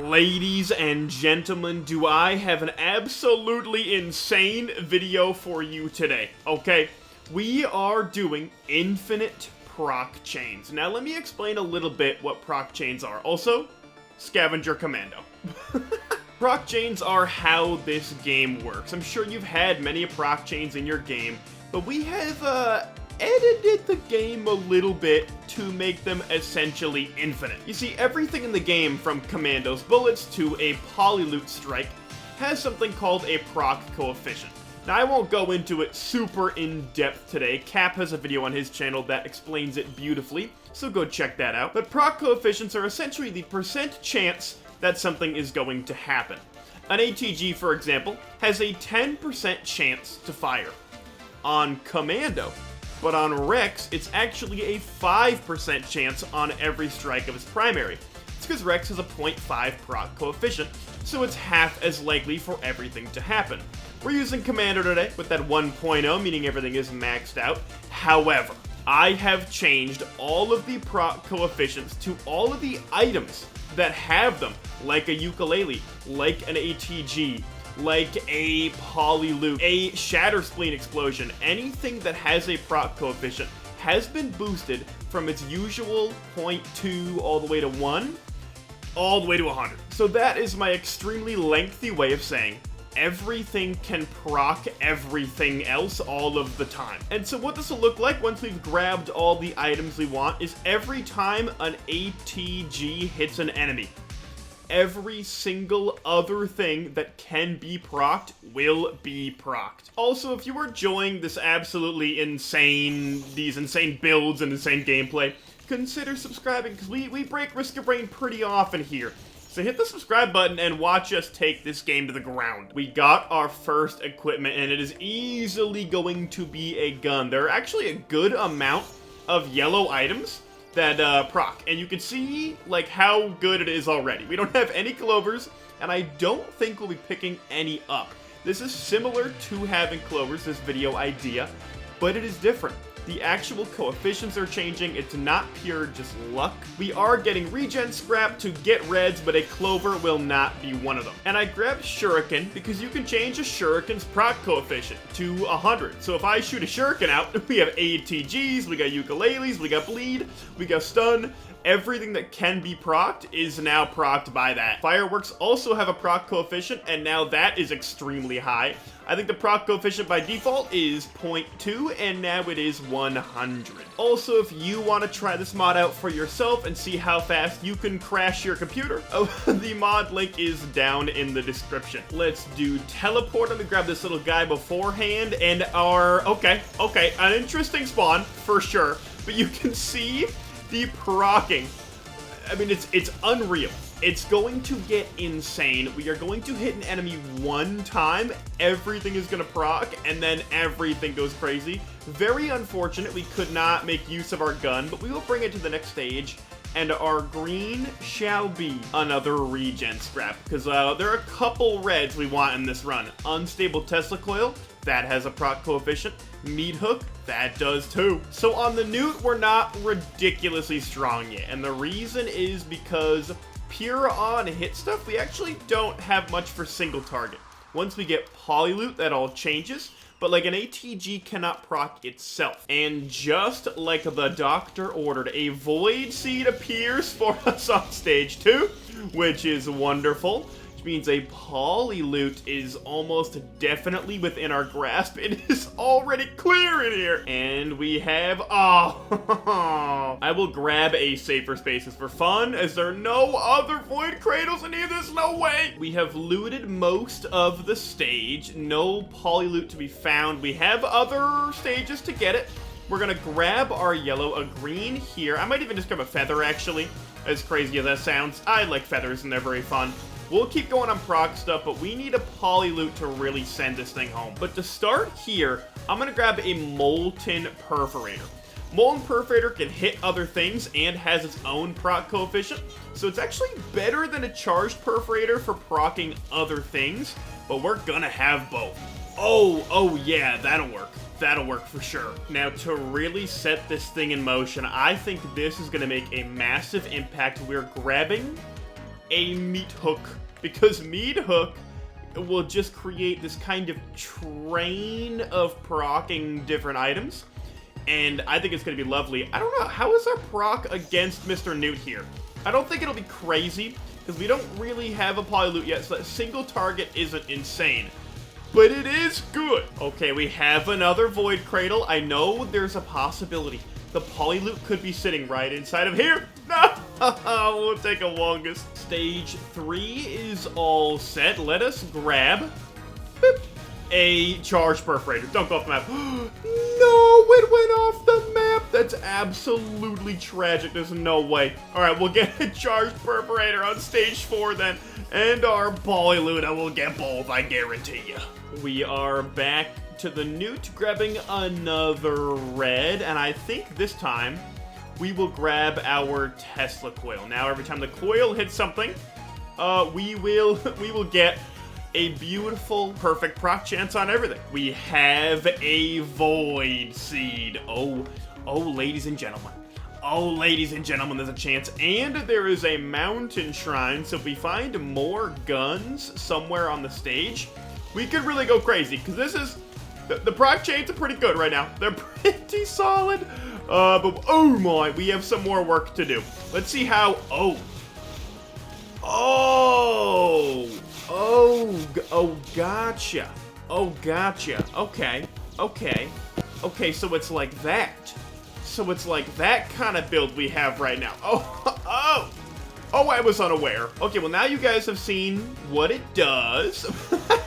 Ladies and gentlemen, do I have an absolutely insane video for you today, okay? We are doing infinite proc chains. Now let me explain a little bit what proc chains are. Also, scavenger commando. Proc chains are how this game works. I'm sure you've had many proc chains in your game, but we have edited the game a little bit to make them essentially infinite. You see, everything in the game, from commandos bullets to a polyloot strike, has something called a proc coefficient. Now, I won't go into it super in-depth today. Cap has a video on his channel that explains it beautifully, so go check that out. But proc coefficients are essentially the percent chance that something is going to happen. An ATG, for example, has a 10% chance to fire on commando, but on Rex, it's actually a 5% chance on every strike of his primary. It's because Rex has a 0.5 proc coefficient, so it's half as likely for everything to happen. We're using Commando today with that 1.0, meaning everything is maxed out. However, I have changed all of the proc coefficients to all of the items that have them, like a ukulele, like an ATG, like a polyloot, a shatter spleen explosion. Anything that has a proc coefficient has been boosted from its usual 0.2 all the way to 1, all the way to 100. So that is my extremely lengthy way of saying everything can proc everything else all of the time. And so what this will look like once we've grabbed all the items we want is every time an ATG hits an enemy, every single other thing that can be procced will be procced. Also, if you are enjoying this absolutely insane, these insane builds and insane gameplay, consider subscribing, because we break Risk Your Brain pretty often here. So hit the subscribe button and watch us take this game to the ground. We got our first equipment, and it is easily going to be a gun. There are actually a good amount of yellow items that proc, and you can see like how good it is already. We don't have any clovers, and I don't think we'll be picking any up. This is similar to having clovers, this video idea, but it is different. The actual coefficients are changing. It's not pure just luck. We are getting regen scrap to get reds, but a clover will not be one of them. And I grabbed shuriken because you can change a shuriken's proc coefficient to 100. So if I shoot a shuriken out, we have ATGs, we got ukuleles, we got bleed, we got stun. Everything that can be procced is now procced by that. Fireworks also have a proc coefficient, and now that is extremely high. I think the proc coefficient by default is 0.2, and now it is 100. Also, if you want to try this mod out for yourself and see how fast you can crash your computer, the mod link is down in the description. Let's do teleport. Let me grab this little guy beforehand, and okay, an interesting spawn, for sure. But you can see the procking. I mean, it's unreal. It's going to get insane. We are going to hit an enemy one time, everything is going to proc, and then everything goes crazy. Very unfortunate we could not make use of our gun, but we will bring it to the next stage, and our green shall be another regen scrap, because there are a couple reds we want in this run. Unstable Tesla coil, that has a proc coefficient. Meat hook, that does too. So on the Newt, we're not ridiculously strong yet, and the reason is because pure on hit stuff, we actually don't have much for single target. Once we get polyloot, that all changes, but like an ATG cannot proc itself. And just like the doctor ordered, a void seed appears for us on stage 2, which is wonderful. Which means a polyloot is almost definitely within our grasp. It is already clear in here. And we have, I will grab a safer spaces for fun, as there are no other void cradles in here. There's no way. We have looted most of the stage. No polyloot to be found. We have other stages to get it. We're gonna grab our yellow, a green here. I might even just grab a feather, actually. As crazy as that sounds, I like feathers and they're very fun. We'll keep going on proc stuff, but we need a polyloot to really send this thing home. But to start here, I'm gonna grab a molten perforator. Molten perforator can hit other things and has its own proc coefficient, so it's actually better than a charged perforator for procking other things, but we're gonna have both. Oh yeah, that'll work. That'll work for sure. Now, to really set this thing in motion, I think this is gonna make a massive impact. We're grabbing a meat hook, because meat hook will just create this kind of train of procking different items, and I think it's going to be lovely. I don't know, how is our proc against Mr. Newt here? I don't think it'll be crazy, because we don't really have a polyloot yet, so that single target isn't insane. But it is good. Okay, we have another Void Cradle. I know there's a possibility the polyloot could be sitting right inside of here. No, we'll take a longest. Stage 3 is all set. Let us grab a charge perforator. Don't go off the map. No, it went off the map. That's absolutely tragic. There's no way. All right, we'll get a charge perforator on stage 4 then. And our polyloot, I will get both, I guarantee you. We are back to the Newt, grabbing another red, and I think this time we will grab our Tesla coil. Now, every time the coil hits something, we will get a beautiful, perfect proc chance on everything. We have a Void Seed. Oh, ladies and gentlemen. Oh, ladies and gentlemen, there's a chance. And there is a mountain shrine, so if we find more guns somewhere on the stage, we could really go crazy, because this is... The proc chains are pretty good right now. They're pretty solid. But, oh my, we have some more work to do. Let's see how... Gotcha. Oh, gotcha. Okay, so it's like that. So it's like that kind of build we have right now. Oh, I was unaware. Okay, well now you guys have seen what it does.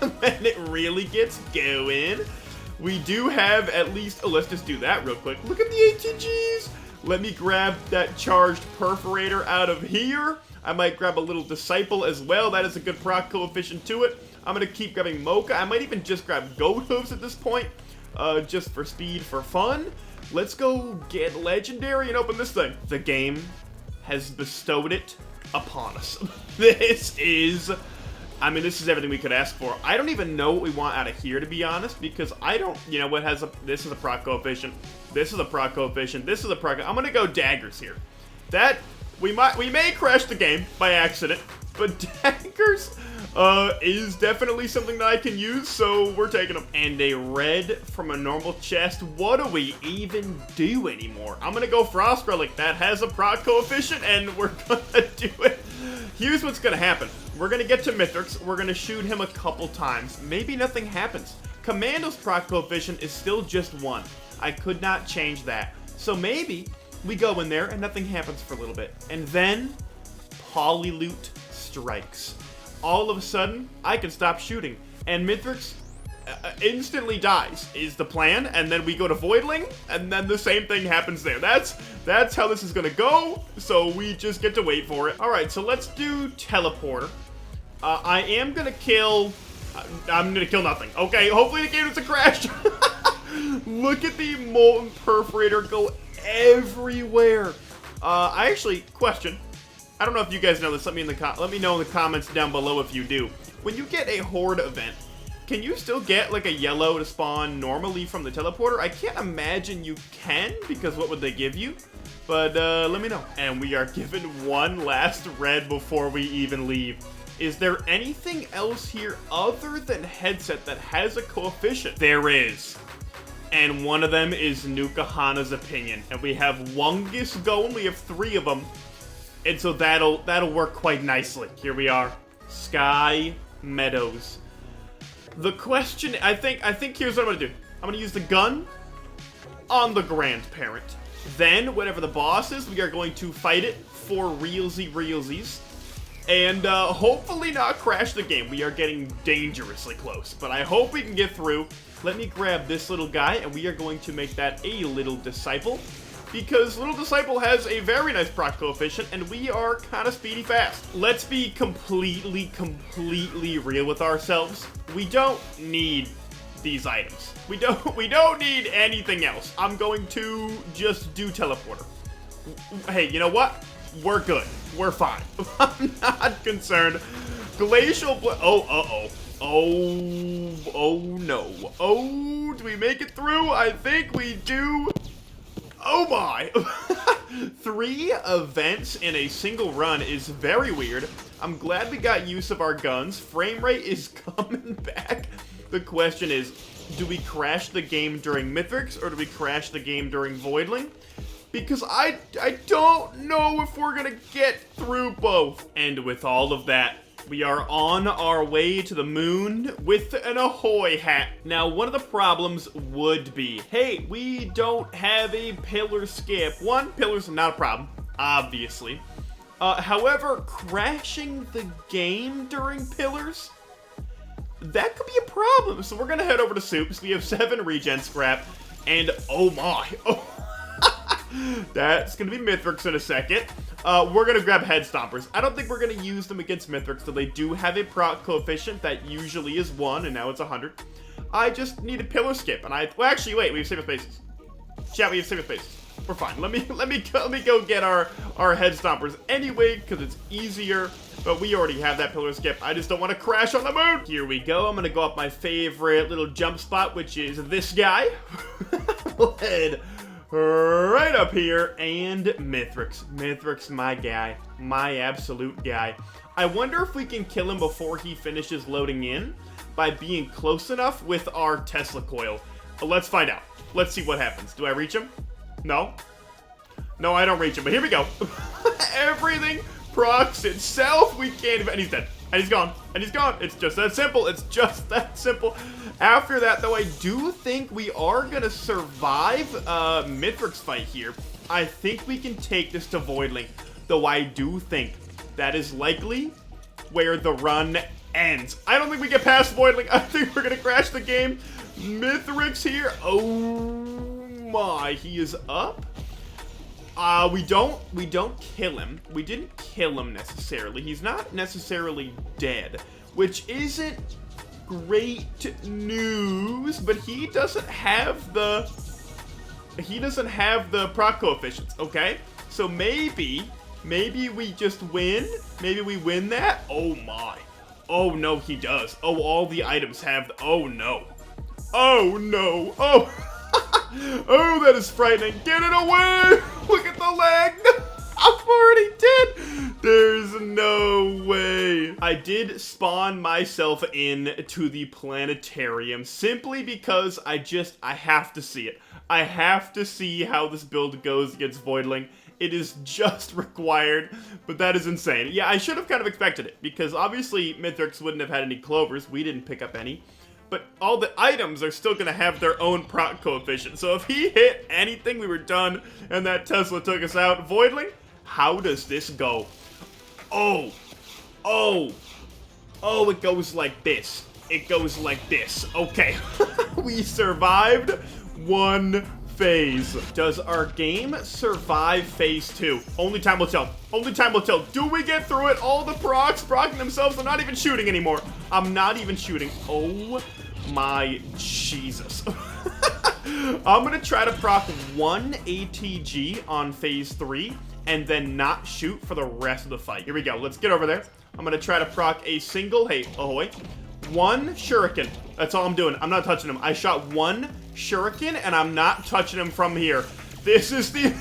And it really gets going. We do have at least, let's just do that real quick. Look at the ATGs. Let me grab that charged perforator out of here. I might grab a little disciple as well. That is a good proc coefficient to it. I'm gonna keep grabbing Mocha. I might even just grab goat hooves at this point, just for speed, for fun. Let's go get legendary and open this thing. The game has bestowed it upon us. This is everything we could ask for. I don't even know what we want out of here, to be honest, because I don't, you know what has a, this is a proc coefficient, this is a proc coefficient, this is a proc, I'm gonna go daggers here. That, we may crash the game by accident, but daggers is definitely something that I can use, so we're taking them. And a red from a normal chest. What do we even do anymore? I'm gonna go Frost Relic. That has a proc coefficient, and we're gonna do it. Here's what's gonna happen. We're gonna get to Mithrix. We're gonna shoot him a couple times. Maybe nothing happens. Commando's proc coefficient is still just 1. I could not change that. So maybe we go in there and nothing happens for a little bit. And then Polyloot strikes. All of a sudden, I can stop shooting. And Mithrix instantly dies, is the plan. And then we go to Voidling, and then the same thing happens there. That's how this is gonna go, so we just get to wait for it. Alright, so let's do Teleporter. I am gonna kill... I'm gonna kill nothing. Okay, hopefully the game doesn't crash. Look at the Molten Perforator go everywhere. I actually, question... I don't know if you guys know this. Let me know in the comments down below if you do. When you get a Horde event, can you still get like a yellow to spawn normally from the teleporter? I can't imagine you can, because what would they give you? But let me know. And we are given one last red before we even leave. Is there anything else here other than headset that has a coefficient? There is. And one of them is Nuka Hana's opinion. And we have Wungus going. We have 3 of them. And so that'll work quite nicely. Here we are, Sky Meadows. The question, I think here's what I'm gonna do. I'm gonna use the gun on the grandparent. Then, whatever the boss is, we are going to fight it for realsies. And hopefully not crash the game. We are getting dangerously close, but I hope we can get through. Let me grab this little guy, and we are going to make that a little disciple. Because Little Disciple has a very nice proc coefficient, and we are kind of speedy fast. Let's be completely real with ourselves. We don't need these items. We don't need anything else. I'm going to just do Teleporter. Hey, you know what? We're good. We're fine. I'm not concerned. Glacial oh no. Oh, do we make it through? I think we do. Oh my! 3 events in a single run is very weird. I'm glad we got use of our guns. Frame rate is coming back. The question is, do we crash the game during Mythics or do we crash the game during Voidling? Because I don't know if we're gonna get through both. And with all of that, we are on our way to the moon with an ahoy hat. Now, one of the problems would be, hey, we don't have a pillar skip. One, pillars are not a problem, obviously. However, crashing the game during pillars, that could be a problem. So we're gonna head over to Soups. We have 7 regen scrap, and oh my. That's gonna be Mythics in a second. We're gonna grab Head Stompers. I don't think we're gonna use them against Mythics, so they do have a proc coefficient that usually is 1, and now it's 100. I just need a pillar skip, and well, actually, wait, we have safer spaces. Chat, we have safer spaces. We're fine. Let me go get our Head Stompers anyway, because it's easier. But we already have that pillar skip. I just don't want to crash on the moon. Here we go. I'm gonna go up my favorite little jump spot, which is this guy. We'll head right up here, and Mythrix, my guy, my absolute guy. I wonder if we can kill him before he finishes loading in by being close enough with our Tesla coil. Let's find out. Let's see what happens. Do I reach him? No, I don't reach him, but here we go. Everything procs itself. We can't even, and he's dead. And he's gone. And he's gone. It's just that simple. It's just that simple. After that, though, I do think we are going to survive Mythrix fight here. I think we can take this to Voidling, though I do think that is likely where the run ends. I don't think we get past Voidling. I think we're going to crash the game. Mythrix here. Oh my, he is up. We don't kill him. We didn't kill him necessarily. He's not necessarily dead, which isn't great news, but he doesn't have the proc coefficients, okay? So maybe we just win. Maybe we win that. Oh my. Oh no, he does. Oh, all the items have oh no. Oh no. Oh. Oh, that is frightening. Get it away! Look at the leg! I'm already dead! There's no way. I did spawn myself in to the planetarium simply because I have to see it. I have to see how this build goes against Voidling. It is just required, but that is insane. Yeah, I should have kind of expected it, because obviously Mythrix wouldn't have had any clovers. We didn't pick up any. But all the items are still going to have their own proc coefficient. So if he hit anything, we were done, and that Tesla took us out. Voidling, how does this go? Oh, it goes like this. It goes like this. Okay, we survived one phase. Does our game survive phase 2? Only time will tell. Only time will tell. Do we get through it? All the procs procking themselves. I'm not even shooting anymore. I'm not even shooting. Oh my Jesus. I'm gonna try to proc 1 ATG on phase 3 and then not shoot for the rest of the fight. Here we go. Let's get over there. I'm gonna try to proc a single, wait, 1 shuriken. That's all I'm doing. I'm not touching him. I shot 1 shuriken and I'm not touching him from here. This is the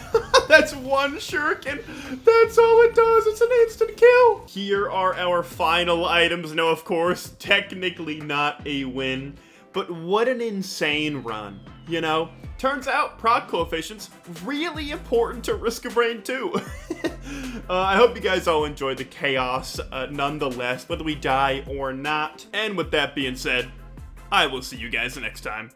that's 1 shuriken. That's all it does. It's an instant kill. Here are our final items. No, of course, technically not a win, but what an insane run, you know? Turns out proc coefficients really important to Risk of Rain 2. I hope you guys all enjoyed the chaos nonetheless, whether we die or not. And with that being said, I will see you guys next time.